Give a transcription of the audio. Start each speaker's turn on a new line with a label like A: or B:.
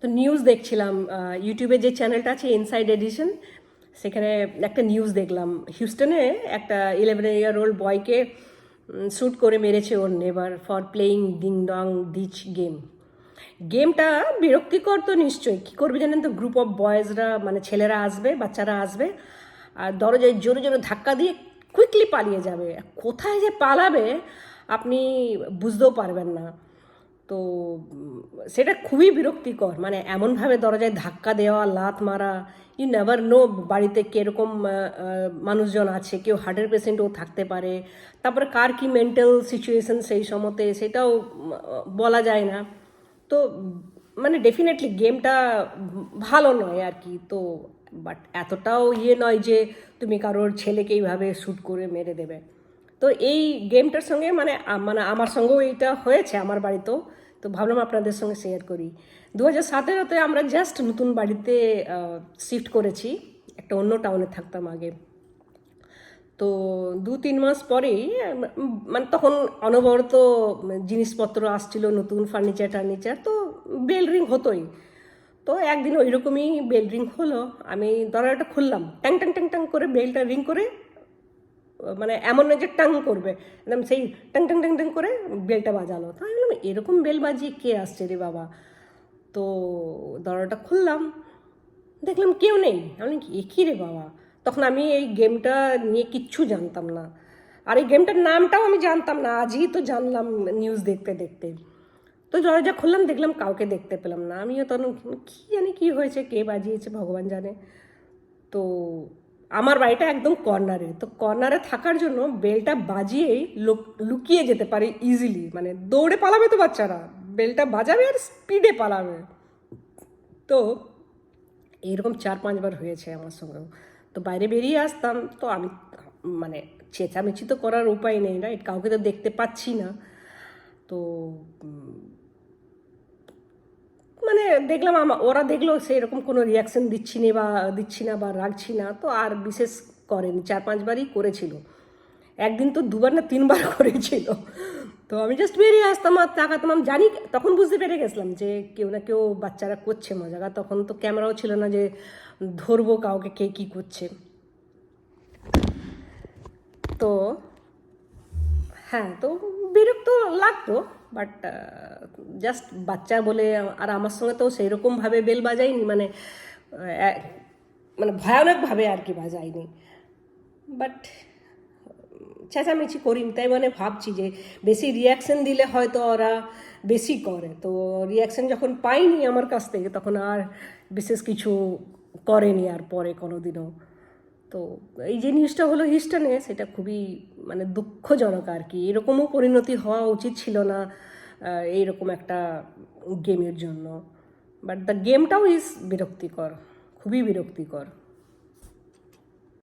A: তো নিউজ দেখছিলাম ইউটিউবে যে চ্যানেলটা আছে ইনসাইড এডিশন, সেখানে একটা নিউজ দেখলাম হিউস্টনে একটা 11-year-old বয়কে শ্যুট করে মেরেছে ওর neighbour for playing ding dong ditch গেমটা বিরক্তিকর তো নিশ্চয়ই। কী করবে জানেন তো, গ্রুপ অফ বয়েজরা মানে ছেলেরা আসবে, বাচ্চারা আসবে, আর দরজায় জোরে জোরে ধাক্কা দিয়ে কুইকলি পালিয়ে যাবে। কোথায় যে পালাবে আপনি বুঝতেও পারবেন না। তো সেটা খুবই বিরক্তিকর, মানে এমনভাবে দরজায় ধাক্কা দেওয়া, লাথ মারা, ইউ নেভার নো বাড়িতে কীরকম মানুষজন আছে, কেউ হার্টের পেশেন্টও থাকতে পারে, তারপরে কার কি মেন্টাল সিচুয়েশন সেই সময়তে সেটাও বলা যায় না। তো মানে ডেফিনেটলি গেমটা ভালো নয় আর কি। তো বাট এতটাও নয় যে তুমি কারোর ছেলেকে এইভাবে শ্যুট করে মেরে দেবে। তো এই গেমটার সঙ্গে মানে মানে আমার সঙ্গেও এইটা হয়েছে আমার বাড়িতেও। তো ভাবলাম আপনাদের সঙ্গে শেয়ার করি। 2017-তে আমরা জাস্ট নতুন বাড়িতে শিফট করেছি, একটা অন্য টাউনে থাকতাম আগে। তো 2-3 মাস পরেই মানে তখন অনবরত জিনিসপত্র আসছিল, নতুন ফার্নিচার, তো বেল রিং হতোই। তো একদিন ওই রকমই বেল রিং হলো, আমি দরজাটা খুললাম, ট্যাং ট্যাং ট্যাং ট্যাং করে বেলটা রিং করে, মানে এমন নয় যে টাং করবে, একদম সেই টাং টাং টাং টাং করে বেলটা বাজালো। তো আমি বললাম এরকম বেল বাজিয়ে কে আসছে রে বাবা। তো দরজাটা খুললাম, দেখলাম কেউ নেই। আমি কী রে বাবা। তখন আমি এই গেমটা নিয়ে কিচ্ছু জানতাম না, আর এই গেমটার নামটাও আমি জানতাম না, আজই তো জানলাম নিউজ দেখতে দেখতে। তো দরজা খুললাম, দেখলাম কাউকে দেখতে পেলাম না। আমিও তখন কী জানি কী হয়েছে, কে বাজিয়েছে ভগবান জানে। তো আমার বাড়িটা একদম কর্নারে, তো কর্নারে থাকার জন্য বেলটা বাজিয়েই লুকিয়ে যেতে পারে ইজিলি, মানে দৌড়ে পালাবে তো বাচ্চারা, বেলটা বাজাবে আর স্পিডে পালাবে। তো এইরকম 4-5 বার হয়েছে আমার সঙ্গেও। তো বাইরে বেরিয়ে আসতাম, তো আমি মানে চেঁচামেচি তো করার উপায় নেই, রাইট, কাউকে তো দেখতে পাচ্ছি না। তো মানে দেখলাম ওরা দেখলো সেরকম কোনো রিয়াকশন দিচ্ছি না বা রাখছি না, তো আর বিশেষ করেনি। 4-5 বারই করেছিল, একদিন তো 2বার না 3বার করেছিল। তো আমি জাস্ট বেরিয়ে আসতাম আর তাকাতাম, আমি জানি তখন বুঝতে পেরে গেছিলাম যে কেউ না কেউ বাচ্চারা করছে মজা। তখন তো ক্যামেরাও ছিল না যে ধরবো কাউকে কে কী করছে। তো হ্যাঁ, তো বিরক্ত লাগতো, বাট জাস্ট বাচ্চা বলে। আর আমার সঙ্গে তো সেই রকমভাবে বেল বাজায়নি, মানে মানে ভয়ানকভাবে আর কি বাজায়নি, বাট চেঁচামেচি করিনি। তাই মানে ভাবছি যে বেশি রিয়াকশান দিলে হয়তো ওরা বেশি করে। তো রিয়াকশান যখন পাইনি আমার কাছ থেকে, তখন আর বিশেষ কিছু করেনি আর পরে কোনো দিনও। তো এই যে নিউজটা হলো হিউস্টনে, সেটা খুবই মানে দুঃখজনক আর কি। এরকমও পরিণতি হওয়া উচিত ছিল না এইরকম একটা গেমের জন্য। বাট দ্য গেমটাও ইজ বিরক্তিকর, খুবই বিরক্তিকর।